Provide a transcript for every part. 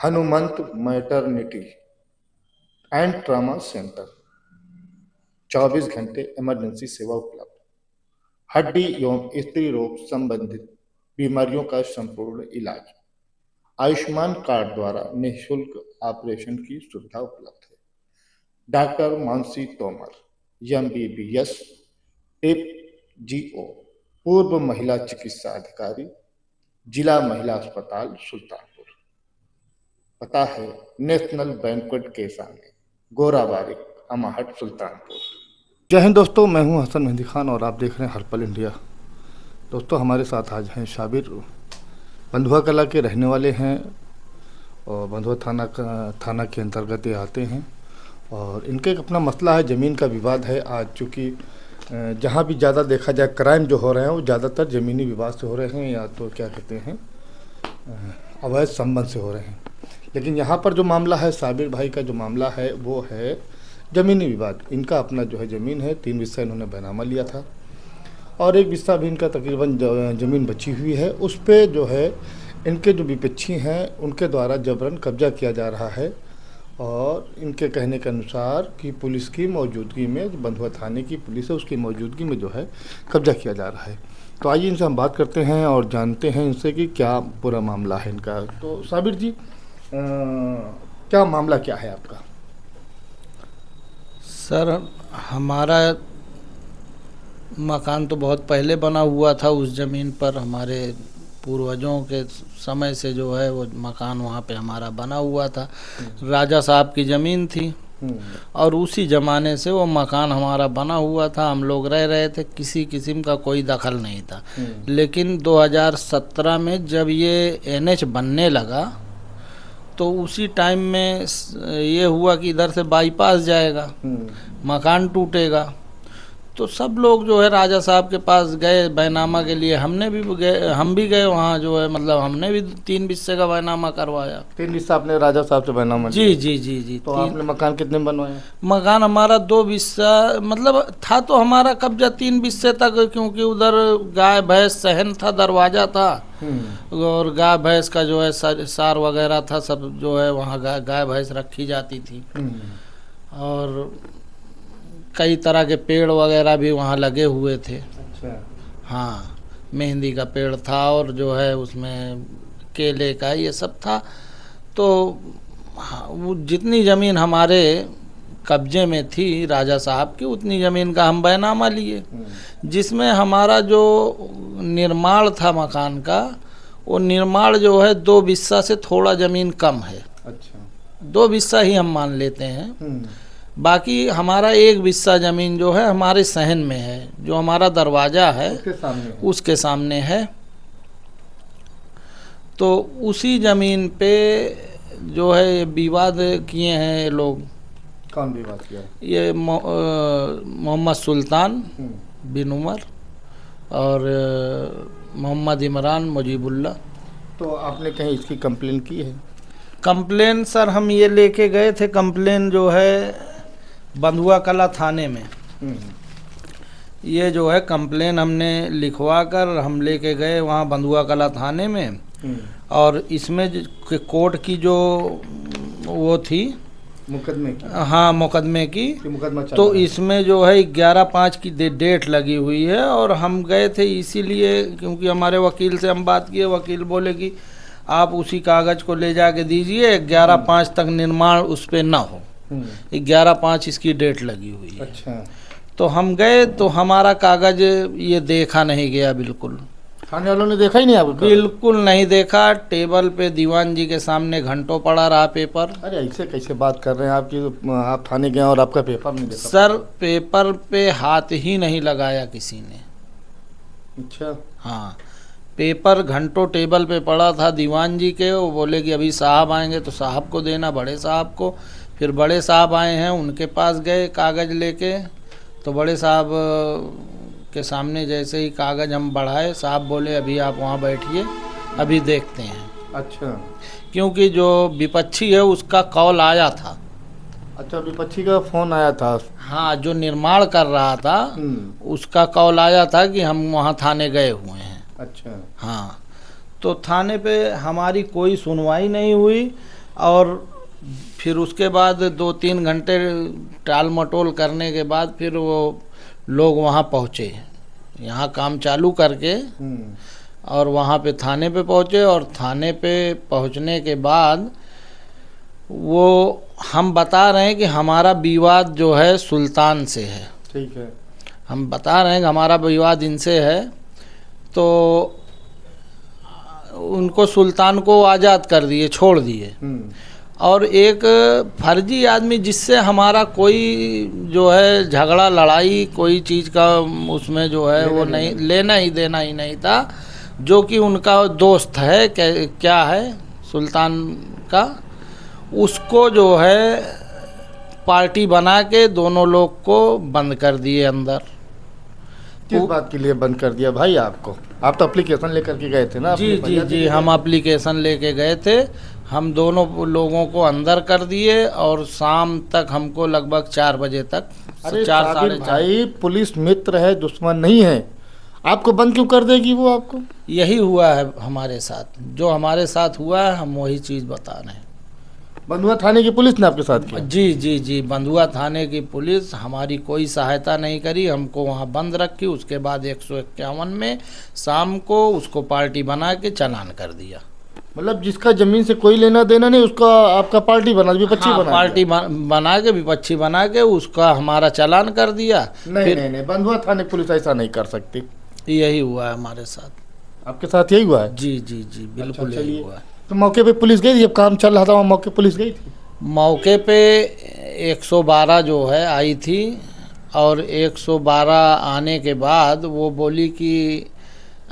Hanumant maternity and trauma centre 24 घंटे emergency सेवा उपलब्ध। हड्डी एवं स्त्री रोग संबंधित बीमारियों का संपूर्ण इलाज। आयुष्मान कार्ड द्वारा निःशुल्क ऑपरेशन की सुविधा उपलब्ध है। Doctor Mansi Tomar, MBBS, tip GO, पूर्व महिला चिकित्सा अधिकारी, जिला महिला अस्पताल सुल्तानपुर। पता है नेशनल बैंक्वेट के सामने, गोराबारी, अमाहट, सुल्तानपुर। जय हिंद दोस्तों, मैं हूं हसन मेहंदी खान और आप देख रहे हैं हर्पल इंडिया। दोस्तों, हमारे साथ आज हैं साबिर, बंधुआ कला के रहने वाले हैं और बंधुआ थाना के अंतर्गत ये आते हैं और इनका एक अपना मसला है, ज़मीन का विवाद है। आज चूँकि जहाँ भी ज़्यादा देखा जाए क्राइम जो हो रहे हैं वो ज़्यादातर ज़मीनी विवाद से हो रहे हैं या तो क्या कहते हैं अवैध संबंध से हो रहे हैं। लेकिन यहाँ पर जो मामला है, साबिर भाई का जो मामला है वो है ज़मीनी विवाद। इनका अपना जो है ज़मीन है, 3 हिस्सा इन्होंने बैनामा लिया था और 1 हिस्सा भी इनका तकरीबन ज़मीन बची हुई है। उस पर जो है इनके जो विपक्षी हैं उनके द्वारा जबरन कब्जा किया जा रहा है और इनके कहने के अनुसार कि पुलिस की मौजूदगी में, बंधुआ थाने की पुलिस है उसकी मौजूदगी में जो है कब्जा किया जा रहा है। तो आइए इनसे हम बात करते हैं और जानते हैं इनसे कि क्या पूरा मामला है इनका। तो साबिर जी, क्या मामला क्या है आपका? सर, हमारा मकान तो बहुत पहले बना हुआ था उस ज़मीन पर। हमारे पूर्वजों के समय से जो है वो मकान वहाँ पे हमारा बना हुआ था। राजा साहब की ज़मीन थी और उसी ज़माने से वो मकान हमारा बना हुआ था। हम लोग रह रहे थे, किसी किस्म का कोई दखल नहीं था। लेकिन 2017 में जब ये NH बनने लगा तो उसी टाइम में ये हुआ कि इधर से बाईपास जाएगा, मकान टूटेगा। तो सब लोग जो है राजा साहब के पास गए बैनामा के लिए। हम भी गए वहाँ, जो है मतलब हमने भी 3 हिस्से का बैनामा करवाया। 3 हिस्सा आपने राजा साहब से बैनामा जी लिया? जी जी जी। तो आपने मकान कितने बनवाए? मकान हमारा 2 हिस्सा मतलब था, तो हमारा कब्जा 3 हिस्से तक, क्योंकि उधर गाय भैंस सहन था, दरवाज़ा था और गाय भैंस का जो है सार वगैरह था, सब जो है वहाँ गाय भैंस रखी जाती थी और कई तरह के पेड़ वगैरह भी वहाँ लगे हुए थे। अच्छा। हाँ, मेहंदी का पेड़ था और जो है उसमें केले का ये सब था। तो वो जितनी ज़मीन हमारे कब्जे में थी राजा साहब की, उतनी ज़मीन का हम बैनामा लिए, जिसमें हमारा जो निर्माण था मकान का, वो निर्माण जो है 2 हिस्सा से थोड़ा ज़मीन कम है। अच्छा। 2 हिस्सा ही हम मान लेते हैं। बाकी हमारा 1 हिस्सा ज़मीन जो है हमारे सहन में है, जो हमारा दरवाज़ा है उसके सामने है। तो उसी ज़मीन पे जो है विवाद किए हैं ये लोग। कौन विवाद किया? ये मोहम्मद सुल्तान बिन उमर और मोहम्मद इमरान मुजीबुल्ला। तो आपने कहीं इसकी कंप्लेन की है? कंप्लेन सर हम ये लेके गए थे, कंप्लेन जो है बंधुआ कला थाने में। ये जो है कंप्लेन हमने लिखवा कर हम लेके गए वहाँ बंधुआ कला थाने में। और इसमें कोर्ट की जो वो थी मुकदमे की, हाँ मुकदमे की, मुकदमा तो इसमें जो है 11/5 की डेट लगी हुई है। और हम गए थे इसीलिए क्योंकि हमारे वकील से हम बात किए, वकील बोले कि आप उसी कागज़ को ले जाके दीजिए, 11/5 तक निर्माण उस पर ना हो। 11/5 इसकी डेट लगी हुई है। अच्छा। तो हम गए तो हमारा कागज़ ये देखा नहीं गया, बिल्कुल थाने वालों ने देखा ही नहीं आपको? बिल्कुल नहीं देखा। टेबल पे दीवान जी के सामने घंटों पड़ा रहा पेपर। अरे ऐसे कैसे बात कर रहे हैं आप थाने गए और आपका पेपर नहीं देखा? सर, पेपर पे हाथ ही नहीं लगाया किसी ने। अच्छा। हाँ, पेपर घंटों टेबल पे पड़ा था दीवान जी के। वो बोले कि अभी साहब आएंगे तो साहब को देना, बड़े साहब को। फिर बड़े साहब आए हैं, उनके पास गए कागज़ लेके। तो बड़े साहब के सामने जैसे ही कागज़ हम बढ़ाए, साहब बोले अभी आप वहाँ बैठिए, अभी देखते हैं। अच्छा। क्योंकि जो विपक्षी है उसका कॉल आया था। अच्छा, विपक्षी का फ़ोन आया था? हाँ, जो निर्माण कर रहा था उसका कॉल आया था कि हम वहाँ थाने गए हुए हैं। अच्छा। हाँ, तो थाने पे हमारी कोई सुनवाई नहीं हुई। और फिर उसके बाद 2-3 घंटे टाल मटोल करने के बाद फिर वो लोग वहाँ पहुँचे, यहाँ काम चालू करके, और वहाँ पे थाने पे पहुँचे। और थाने पे पहुँचने के बाद वो हम बता रहे हैं कि हमारा विवाद जो है सुल्तान से है। ठीक है। हम बता रहे हैं कि हमारा विवाद इनसे है, तो उनको सुल्तान को आज़ाद कर दिए, छोड़ दिए। और एक फर्जी आदमी जिससे हमारा कोई जो है झगड़ा लड़ाई कोई चीज़ का उसमें जो है वो नहीं लेना ही देना ही नहीं था, जो कि उनका दोस्त है, क्या है सुल्तान का, उसको जो है पार्टी बना के दोनों लोग को बंद कर दिए अंदर। किस बात के लिए बंद कर दिया भाई आपको? आप तो एप्लीकेशन लेकर के गए थे ना? जी जी जी, हम एप्लीकेशन लेके गए थे। हम दोनों लोगों को अंदर कर दिए और शाम तक हमको लगभग 4 बजे तक, 4-4:30। भाई पुलिस मित्र है, दुश्मन नहीं है, आपको बंद क्यों कर देगी वो? आपको यही हुआ है हमारे साथ, जो हमारे साथ हुआ है हम वही चीज़ बता रहे हैं। बंधुआ थाने की पुलिस ने आपके साथ किया? जी जी जी, बंधुआ थाने की पुलिस हमारी कोई सहायता नहीं करी, हमको वहाँ बंद रखी। उसके बाद 151 में शाम को उसको पार्टी बना के चालान कर दिया। मतलब जिसका जमीन से कोई लेना देना नहीं उसका आपका पार्टी बना, विपक्षी बना, पार्टी बना के, विपक्षी बना के उसका हमारा चालान कर दिया। नहीं, बंधुआ थाने पुलिस ऐसा नहीं कर सकती। यही हुआ है हमारे साथ। आपके साथ यही हुआ है? जी जी जी, बिल्कुल यही हुआ है। तो मौके पे पुलिस गई थी जब काम चल रहा था? वहाँ मौके पुलिस गई थी? मौके पे 112 जो है आई थी, और 112 आने के बाद वो बोली कि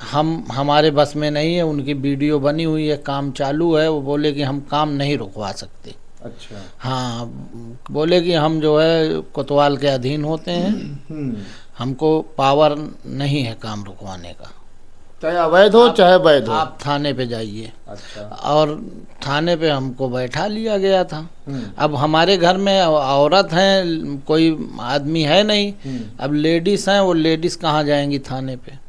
हमारे बस में नहीं है, उनकी वीडियो बनी हुई है, काम चालू है, वो बोले कि हम काम नहीं रुकवा सकते। अच्छा। हाँ, बोले कि हम जो है कोतवाल के अधीन होते हैं, हमको पावर नहीं है काम रुकवाने का, चाहे अवैध हो चाहे वैध हो, आप थाने पे जाइए। अच्छा। और थाने पे हमको बैठा लिया गया था। अब हमारे घर में औरत हैं, कोई आदमी है नहीं, अब लेडीज़ हैं, वो लेडीज़ कहाँ जाएंगी थाने पे?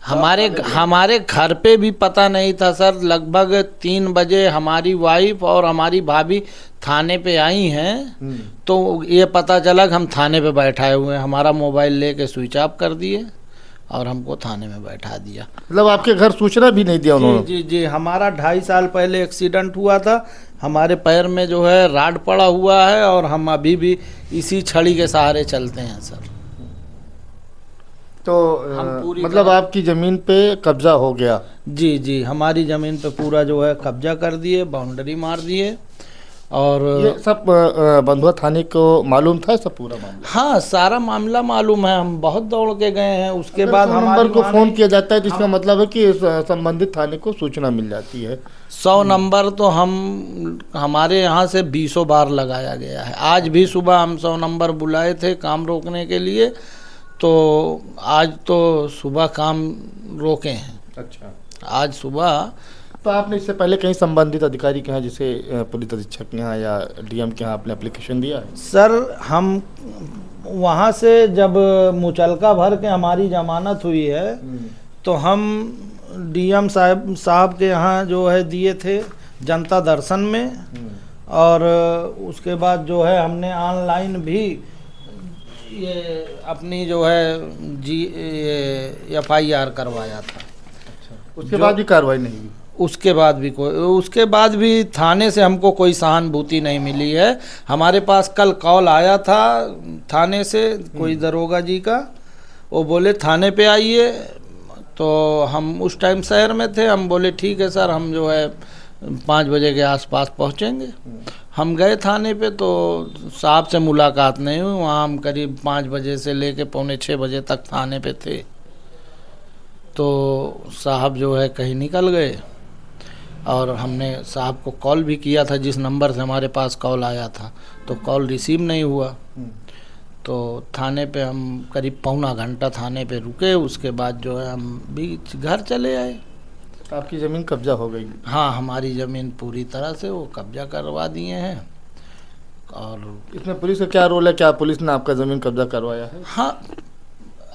हमारे घर पे भी पता नहीं था सर। लगभग 3 बजे हमारी वाइफ और हमारी भाभी थाने पे आई हैं, तो ये पता चला कि हम थाने पे बैठाए हुए हैं। हमारा मोबाइल लेके स्विच ऑफ कर दिए और हमको थाने में बैठा दिया। मतलब आपके घर सूचना भी नहीं दिया उन्होंने? जी जी, हमारा 2.5 साल पहले एक्सीडेंट हुआ था, हमारे पैर में जो है राड पड़ा हुआ है, और हम अभी भी इसी छड़ी के सहारे चलते हैं सर। तो मतलब आपकी ज़मीन पे कब्जा हो गया? जी जी, हमारी ज़मीन पे पूरा जो है कब्जा कर दिए, बाउंड्री मार दिए। और ये सब बंधुआ थाने को मालूम था सब पूरा मामला? हाँ, सारा मामला मालूम है, हम बहुत दौड़ के गए हैं। उसके बाद नंबर को फ़ोन किया जाता है तो इसका मतलब है कि संबंधित थाने को सूचना मिल जाती है। 100 नंबर तो हमारे यहाँ से 20 बार लगाया गया है। आज भी सुबह हम 100 नंबर बुलाए थे काम रोकने के लिए, तो आज तो सुबह काम रोके हैं। अच्छा। आज सुबह। तो आपने इससे पहले कहीं संबंधित अधिकारी के यहाँ, जैसे पुलिस अधीक्षक के यहाँ या डीएम के यहाँ आपने एप्लीकेशन दिया है? सर, हम वहाँ से जब मुचलका भर के हमारी जमानत हुई है, तो हम डीएम साहब के यहाँ जो है दिए थे जनता दर्शन में, और उसके बाद जो है हमने ऑनलाइन भी ये अपनी जो है FIR करवाया था। अच्छा। उसके बाद भी कार्रवाई नहीं हुई? उसके बाद भी थाने से हमको कोई सहानुभूति नहीं मिली है। हमारे पास कल कॉल आया था थाने से कोई दरोगा जी का, वो बोले थाने पे आइए, तो हम उस टाइम शहर में थे। हम बोले ठीक है सर, हम जो है 5 बजे के आसपास पहुंचेंगे। हम गए थाने पे, तो साहब से मुलाकात नहीं हुई। वहाँ हम करीब 5 बजे से लेके 5:45 बजे तक थाने पे थे, तो साहब जो है कहीं निकल गए। और हमने साहब को कॉल भी किया था, जिस नंबर से हमारे पास कॉल आया था, तो कॉल रिसीव नहीं हुआ। तो थाने पे हम करीब पौना घंटा थाने पे रुके। उसके बाद जो है हम भी घर चले आए। आपकी ज़मीन कब्जा हो गई? हाँ, हमारी ज़मीन पूरी तरह से वो कब्जा करवा दिए हैं। और इसमें पुलिस का क्या रोल है? क्या पुलिस ने आपका ज़मीन कब्जा करवाया है? हाँ,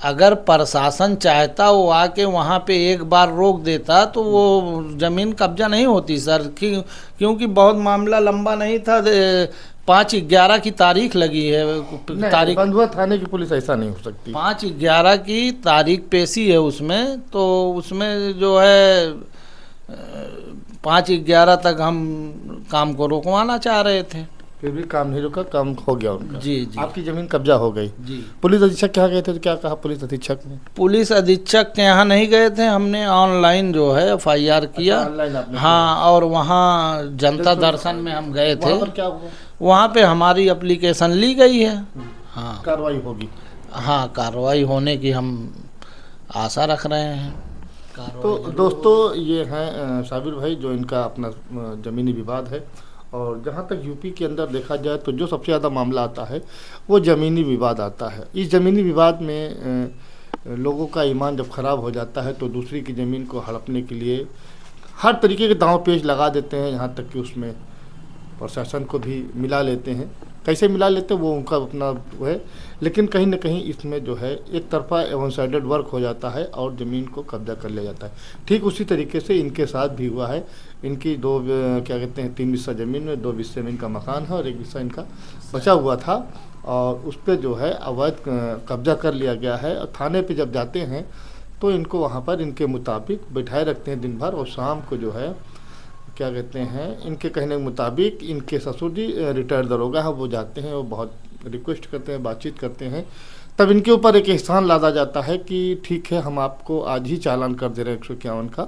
अगर प्रशासन चाहता वो आके वहाँ पे एक बार रोक देता तो वो ज़मीन कब्जा नहीं होती सर, क्योंकि बहुत मामला लंबा नहीं था। 5/11 की तारीख लगी है, तारीख बंधुआ थाने की पुलिस ऐसा नहीं हो सकती। 5/11 की तारीख पेशी है उसमें, तो उसमें जो है 5/11 तक हम काम को रोकवाना चाह रहे थे। फिर भी काम नहीं रुका, काम हो गया उनका। जी जी। आपकी जमीन कब्जा हो गई। जी। पुलिस अधीक्षक के यहाँ गए थे तो क्या कहा पुलिस अधीक्षक ने? पुलिस अधीक्षक के यहाँ नहीं गए थे, हमने ऑनलाइन जो है FIR किया। ऑनलाइन आपने? हाँ, और वहाँ जनता दर्शन में हम गए थे। वहाँ पर क्या हुआ? वहाँ पे हमारी एप्लीकेशन ली गई है। हाँ, कार्रवाई होगी। हाँ, कार्रवाई होने की हम आशा रख रहे हैं। तो दोस्तों ये हैं साबिर भाई, जो इनका अपना ज़मीनी विवाद है। और जहाँ तक यूपी के अंदर देखा जाए तो जो सबसे ज़्यादा मामला आता है वो ज़मीनी विवाद आता है। इस ज़मीनी विवाद में लोगों का ईमान जब ख़राब हो जाता है तो दूसरी की ज़मीन को हड़पने के लिए हर तरीके के दांव पेच लगा देते हैं, यहाँ तक कि उसमें प्रशासन को भी मिला लेते हैं। कैसे मिला लेते हैं वो उनका अपना वो है, लेकिन कहीं ना कहीं इसमें जो है एक तरफा वन साइडेड वर्क हो जाता है और ज़मीन को कब्जा कर लिया जाता है। ठीक उसी तरीके से इनके साथ भी हुआ है। इनकी दो क्या कहते हैं 3 हिस्सा ज़मीन में, 2 हिस्से में इनका मकान है और 1 हिस्सा इनका बचा हुआ था, और उस पर जो है अवैध कब्जा कर लिया गया है। और थाने पर जब जाते हैं तो इनको वहाँ पर इनके मुताबिक बैठाए रखते हैं दिन भर, और शाम को जो है क्या कहते हैं इनके कहने के मुताबिक इनके ससुर जी रिटायर्ड दरोगा है, वो जाते हैं, वो बहुत रिक्वेस्ट करते हैं, बातचीत करते हैं। तब इनके ऊपर एक एहसान लादा जाता है कि ठीक है हम आपको आज ही चालान कर दे रहे हैं 151 का,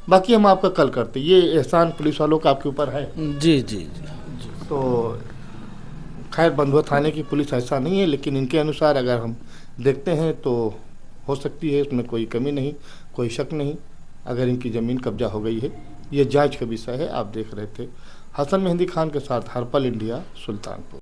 बाकी हम आपका कल करते। ये एहसान पुलिस वालों का आपके ऊपर है। जी जी जी। तो खैर बंधुआ थाने की पुलिस ऐसा नहीं है, लेकिन इनके अनुसार अगर हम देखते हैं तो हो सकती है, उसमें कोई कमी नहीं, कोई शक नहीं, अगर इनकी ज़मीन कब्जा हो गई है। ये जांच का विषय है। आप देख रहे थे हसन मेहंदी खान के साथ हर्पल इंडिया, सुल्तानपुर।